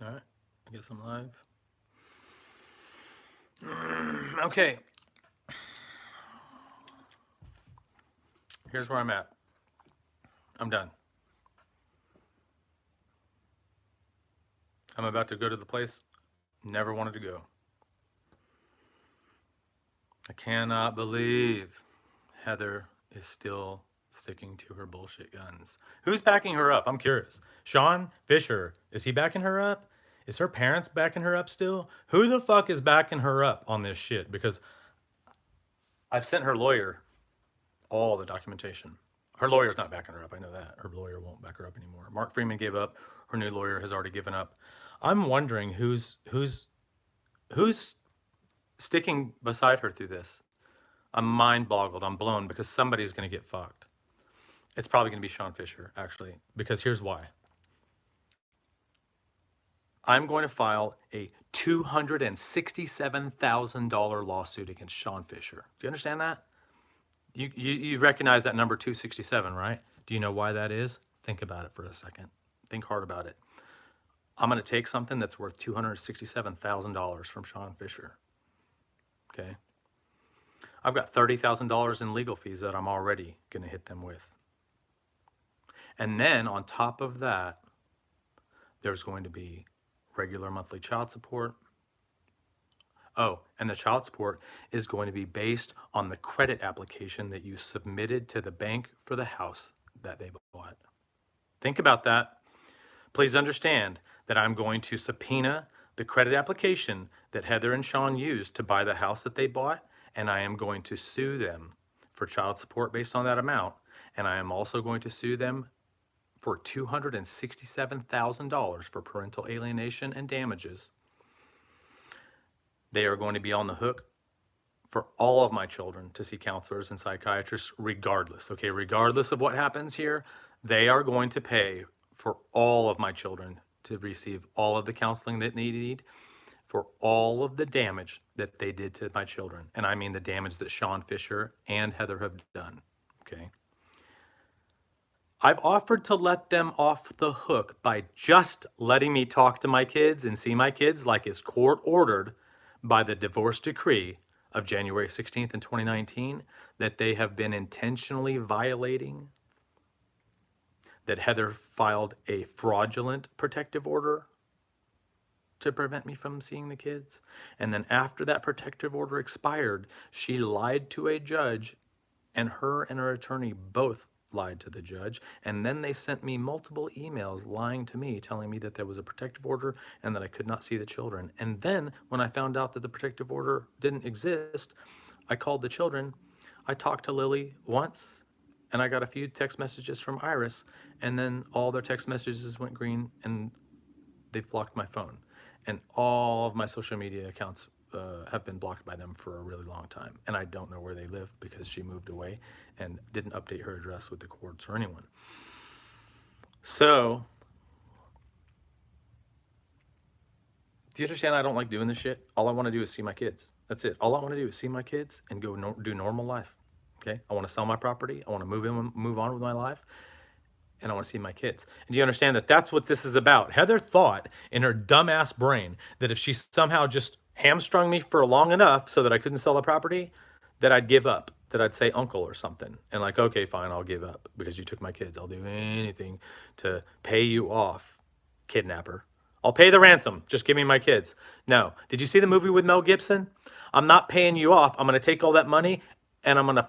All right, I guess I'm live. Okay, here's where I'm at. I'm done. I'm about to go to the place never wanted to go. I cannot believe Heather is still sticking to her bullshit guns. Who's backing her up? I'm curious. Sean Fisher, is he backing her up? Is her parents backing her up still? Who the fuck is backing her up on this shit? Because I've sent her lawyer all the documentation. Her lawyer's not backing her up. I know that. Her lawyer won't back her up anymore. Mark Freeman gave up. Her new lawyer has already given up. I'm wondering who's sticking beside her through this. I'm mind boggled. I'm blown because somebody's going to get fucked. It's probably going to be Sean Fisher, actually, because here's why. I'm going to file a $267,000 lawsuit against Sean Fisher. Do you understand that? You recognize that number 267, right? Do you know why that is? Think about it for a second. Think hard about it. I'm going to take something that's worth $267,000 from Sean Fisher. Okay. I've got $30,000 in legal fees that I'm already going to hit them with. And then on top of that, there's going to be regular monthly child support. Oh, and the child support is going to be based on the credit application that you submitted to the bank for the house that they bought. Think about that. Please understand that I'm going to subpoena the credit application that Heather and Sean used to buy the house that they bought, and I am going to sue them for child support based on that amount. And I am also going to sue them for $267,000 for parental alienation and damages. They are going to be on the hook for all of my children to see counselors and psychiatrists regardless. Okay, regardless of what happens here, they are going to pay for all of my children to receive all of the counseling that they need for all of the damage that they did to my children. And I mean the damage that Sean Fisher and Heather have done. Okay. I've offered to let them off the hook by just letting me talk to my kids and see my kids like it's court ordered by the divorce decree of January 16th in 2019 that they have been intentionally violating, that Heather filed a fraudulent protective order to prevent me from seeing the kids. And then after that protective order expired, she lied to a judge, and her attorney both lied to the judge. And then they sent me multiple emails lying to me, telling me that there was a protective order and that I could not see the children. And then when I found out that the protective order didn't exist, I called the children. I talked to Lily once, and I got a few text messages from Iris, and then all their text messages went green, and they've blocked my phone. And all of my social media accounts have been blocked by them for a really long time. And I don't know where they live because she moved away and didn't update her address with the courts or anyone. So, do you understand I don't like doing this shit? All I want to do is see my kids. That's it. All I want to do is see my kids and go do normal life. Okay? I want to sell my property. I want to move on with my life. And I want to see my kids. And do you understand that that's what this is about? Heather thought in her dumbass brain that if she somehow just hamstrung me for long enough so that I couldn't sell the property, that I'd give up, that I'd say uncle or something. And like, okay, fine, I'll give up because you took my kids. I'll do anything to pay you off, kidnapper. I'll pay the ransom. Just give me my kids. No. Did you see the movie with Mel Gibson? I'm not paying you off. I'm going to take all that money and I'm going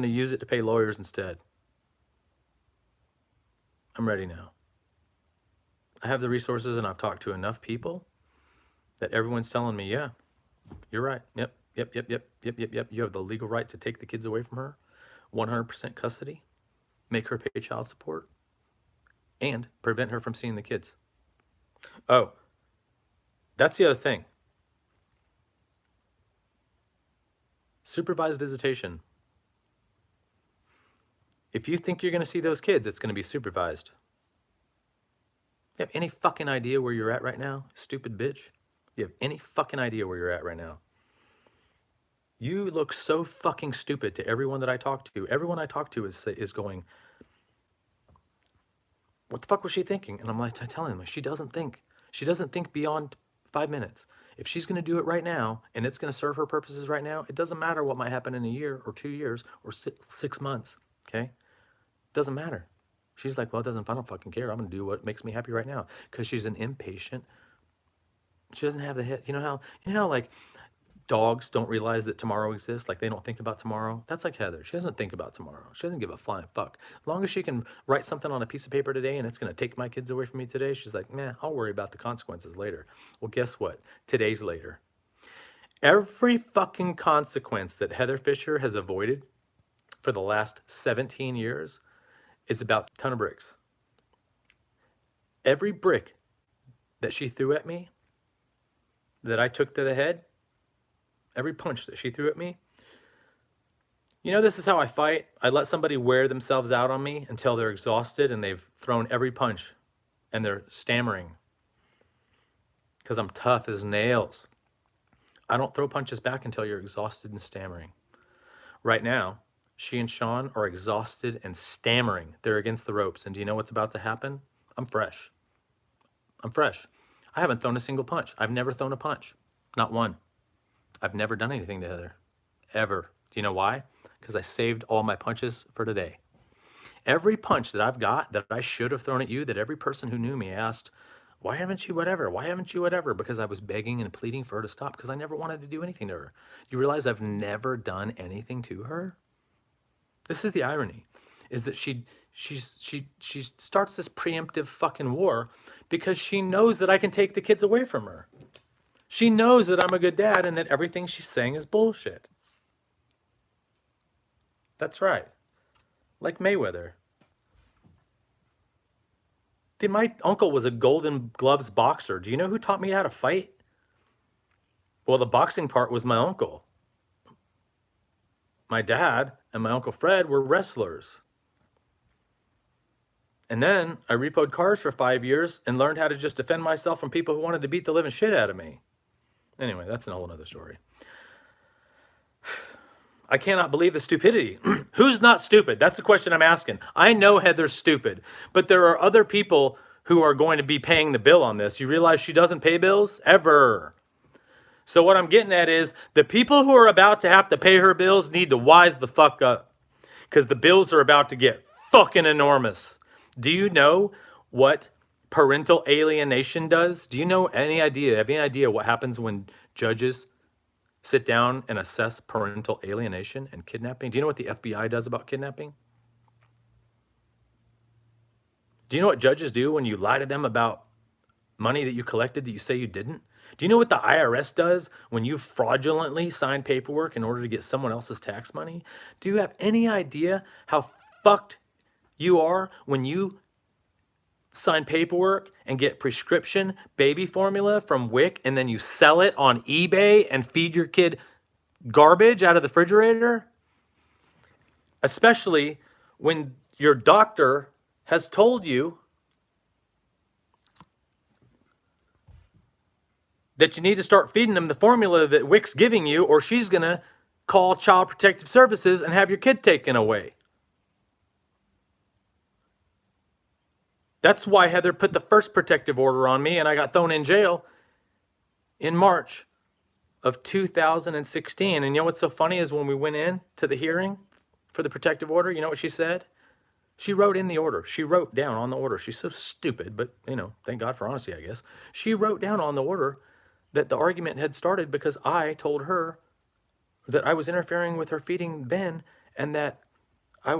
to use it to pay lawyers instead. I'm ready now. I have the resources and I've talked to enough people that everyone's telling me, yeah, you're right. Yep. You have the legal right to take the kids away from her, 100% custody, make her pay child support, and prevent her from seeing the kids. Oh, that's the other thing. Supervised visitation. If you think you're going to see those kids, it's going to be supervised. You have any fucking idea where you're at right now, stupid bitch? You have any fucking idea where you're at right now? You look so fucking stupid to everyone that I talk to. Everyone I talk to is going, what the fuck was she thinking? And I'm like, I telling him, she doesn't think. She doesn't think beyond 5 minutes. If she's going to do it right now and it's going to serve her purposes right now, it doesn't matter what might happen in a year or 2 years or 6 months. Okay? Doesn't matter. She's like, well, I don't fucking care. I'm going to do what makes me happy right now. Because she's an impatient. She doesn't have the head. You know how like dogs don't realize that tomorrow exists? Like they don't think about tomorrow? That's like Heather. She doesn't think about tomorrow. She doesn't give a flying fuck. As long as she can write something on a piece of paper today and it's going to take my kids away from me today, she's like, nah, I'll worry about the consequences later. Well, guess what? Today's later. Every fucking consequence that Heather Fisher has avoided for the last 17 years is about a ton of bricks. Every brick that she threw at me, that I took to the head, every punch that she threw at me, this is how I fight. I let somebody wear themselves out on me until they're exhausted and they've thrown every punch and they're stammering because I'm tough as nails. I don't throw punches back until you're exhausted and stammering. Right now, she and Sean are exhausted and stammering. They're against the ropes. And do you know what's about to happen? I'm fresh. I haven't thrown a single punch. I've never thrown a punch. Not one. I've never done anything to Heather. Ever. Do you know why? Because I saved all my punches for today. Every punch that I've got that I should have thrown at you, that every person who knew me asked, why haven't you whatever? Why haven't you whatever? Because I was begging and pleading for her to stop because I never wanted to do anything to her. You realize I've never done anything to her? This is the irony, is that she starts this preemptive fucking war because she knows that I can take the kids away from her. She knows that I'm a good dad and that everything she's saying is bullshit. That's right. Like Mayweather. My uncle was a Golden Gloves boxer. Do you know who taught me how to fight? Well, the boxing part was my uncle. My dad and my Uncle Fred were wrestlers. And then I repoed cars for 5 years and learned how to just defend myself from people who wanted to beat the living shit out of me. Anyway, that's a whole other story. I cannot believe the stupidity. Who's not stupid? That's the question I'm asking. I know Heather's stupid, but there are other people who are going to be paying the bill on this. You realize she doesn't pay bills? Ever. So what I'm getting at is the people who are about to have to pay her bills need to wise the fuck up because the bills are about to get fucking enormous. Do you know what parental alienation does? Do you know have any idea what happens when judges sit down and assess parental alienation and kidnapping? Do you know what the FBI does about kidnapping? Do you know what judges do when you lie to them about money that you collected that you say you didn't? Do you know what the IRS does when you fraudulently sign paperwork in order to get someone else's tax money? Do you have any idea how fucked you are when you sign paperwork and get prescription baby formula from WIC and then you sell it on eBay and feed your kid garbage out of the refrigerator? Especially when your doctor has told you that you need to start feeding them the formula that WIC's giving you, or she's going to call Child Protective Services and have your kid taken away. That's why Heather put the first protective order on me and I got thrown in jail in March of 2016. And you know what's so funny is when we went in to the hearing for the protective order, you know what she said? She wrote in the order. She wrote down on the order. She's so stupid, but thank God for honesty, I guess. She wrote down on the order that the argument had started because I told her that I was interfering with her feeding Ben and that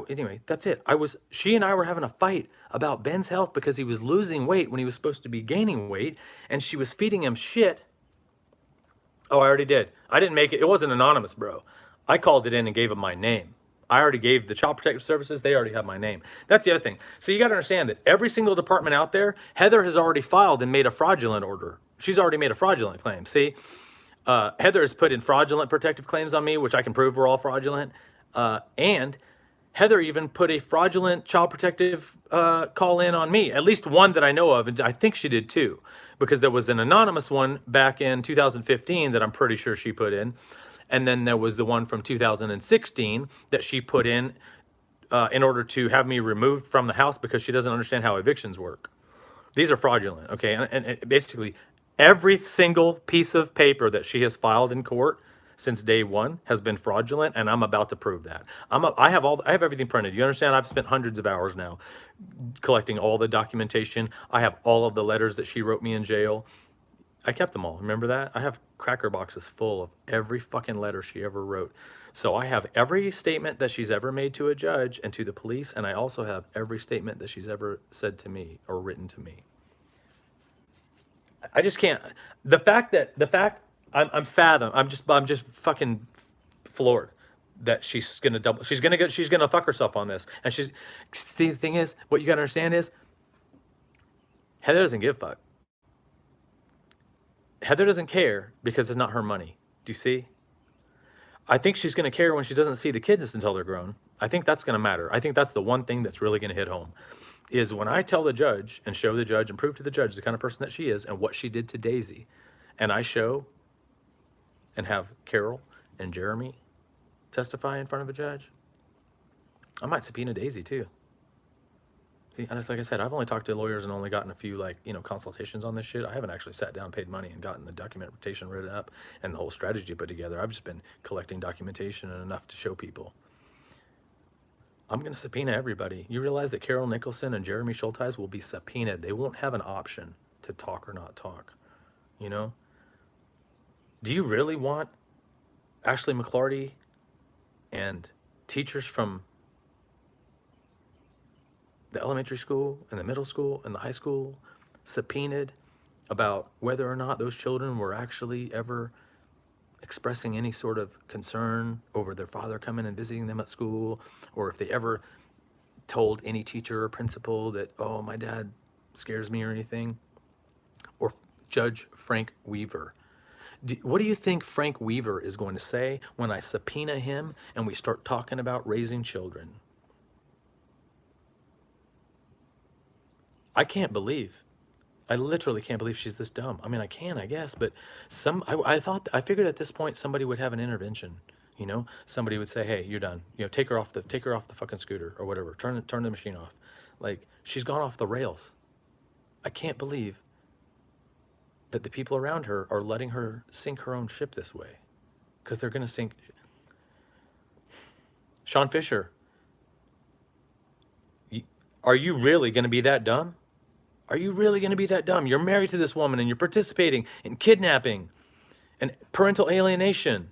anyway, that's it. She and I were having a fight about Ben's health because he was losing weight when he was supposed to be gaining weight and she was feeding him shit. Oh, I already did. I didn't make it. It wasn't anonymous, bro. I called it in and gave him my name. I already gave the Child Protective Services. They already have my name. That's the other thing. So you got to understand that every single department out there, Heather has already filed and made a fraudulent order. She's already made a fraudulent claim. See, Heather has put in fraudulent protective claims on me, which I can prove were all fraudulent. And Heather even put a fraudulent child protective call in on me, at least one that I know of, and I think she did too, because there was an anonymous one back in 2015 that I'm pretty sure she put in, and then there was the one from 2016 that she put in in order to have me removed from the house because she doesn't understand how evictions work. These are fraudulent, okay? And basically, every single piece of paper that she has filed in court since day one has been fraudulent, and I'm about to prove that. I have everything printed. You understand? I've spent hundreds of hours now collecting all the documentation. I have all of the letters that she wrote me in jail. I kept them all. Remember that? I have cracker boxes full of every fucking letter she ever wrote. So I have every statement that she's ever made to a judge and to the police, and I also have every statement that she's ever said to me or written to me. I just can't. I'm just fucking floored that she's gonna fuck herself on this. And see, the thing is, what you gotta understand is, Heather doesn't give a fuck. Heather doesn't care because it's not her money. Do you see? I think she's going to care when she doesn't see the kids until they're grown. I think that's going to matter. I think that's the one thing that's really going to hit home is when I tell the judge and show the judge and prove to the judge the kind of person that she is and what she did to Daisy. And I show and have Carol and Jeremy testify in front of a judge. I might subpoena Daisy too. See, and it's like I said, I've only talked to lawyers and only gotten a few consultations on this shit. I haven't actually sat down, paid money, and gotten the documentation written up and the whole strategy put together. I've just been collecting documentation and enough to show people. I'm going to subpoena everybody. You realize that Carol Nicholson and Jeremy Schulteis will be subpoenaed. They won't have an option to talk or not talk. You know? Do you really want Ashley McClarty and teachers from the elementary school and the middle school and the high school subpoenaed about whether or not those children were actually ever expressing any sort of concern over their father coming and visiting them at school, or if they ever told any teacher or principal that, oh, my dad scares me or anything? Or Judge Frank Weaver. What do you think Frank Weaver is going to say when I subpoena him and we start talking about raising children? I literally can't believe she's this dumb. I mean, I can, I guess, but I figured at this point somebody would have an intervention. You know, somebody would say, "Hey, you're done. You know, take her off the fucking scooter or whatever. Turn the machine off." Like, she's gone off the rails. I can't believe that the people around her are letting her sink her own ship this way, because they're gonna sink. Sean Fisher, are you really gonna be that dumb? Are you really going to be that dumb? You're married to this woman and you're participating in kidnapping and parental alienation.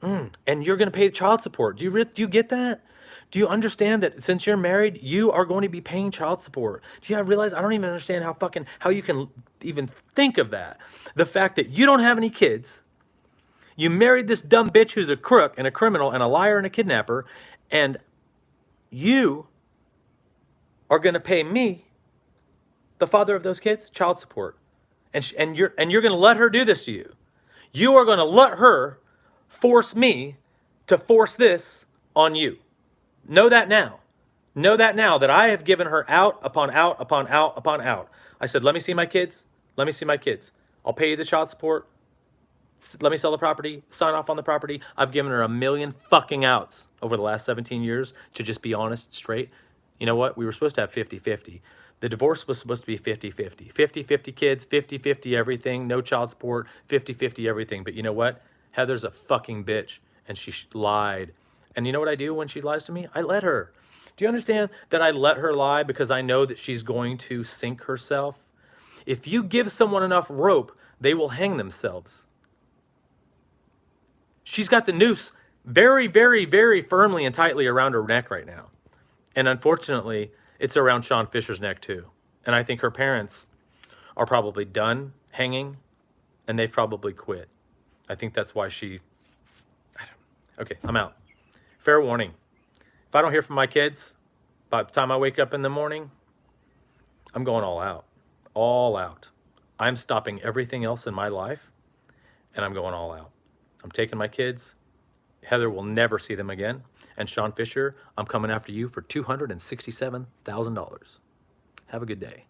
And you're going to pay child support. Do you get that? Do you understand that since you're married, you are going to be paying child support? Do you realize I don't even understand how you can even think of that? The fact that you don't have any kids, you married this dumb bitch who's a crook and a criminal and a liar and a kidnapper, and you are going to pay me, the father of those kids, child support. And you're going to let her do this to you. You are going to let her force me to force this on you. Know that now. Know that now, that I have given her out upon out upon out upon out. I said, let me see my kids. Let me see my kids. I'll pay you the child support. Let me sell the property, sign off on the property. I've given her a million fucking outs over the last 17 years to just be honest, straight. You know what? We were supposed to have 50-50. The divorce was supposed to be 50-50. 50-50 kids, 50-50 everything, no child support, 50-50 everything. But you know what? Heather's a fucking bitch, and she lied. And you know what I do when she lies to me? I let her. Do you understand that I let her lie because I know that she's going to sink herself? If you give someone enough rope, they will hang themselves. She's got the noose very, very, very firmly and tightly around her neck right now. And unfortunately, it's around Sean Fisher's neck too. And I think her parents are probably done hanging, and they've probably quit. I think that's why okay, I'm out. Fair warning. If I don't hear from my kids by the time I wake up in the morning, I'm going all out. All out. I'm stopping everything else in my life, and I'm going all out. I'm taking my kids. Heather will never see them again. And Sean Fisher, I'm coming after you for $267,000. Have a good day.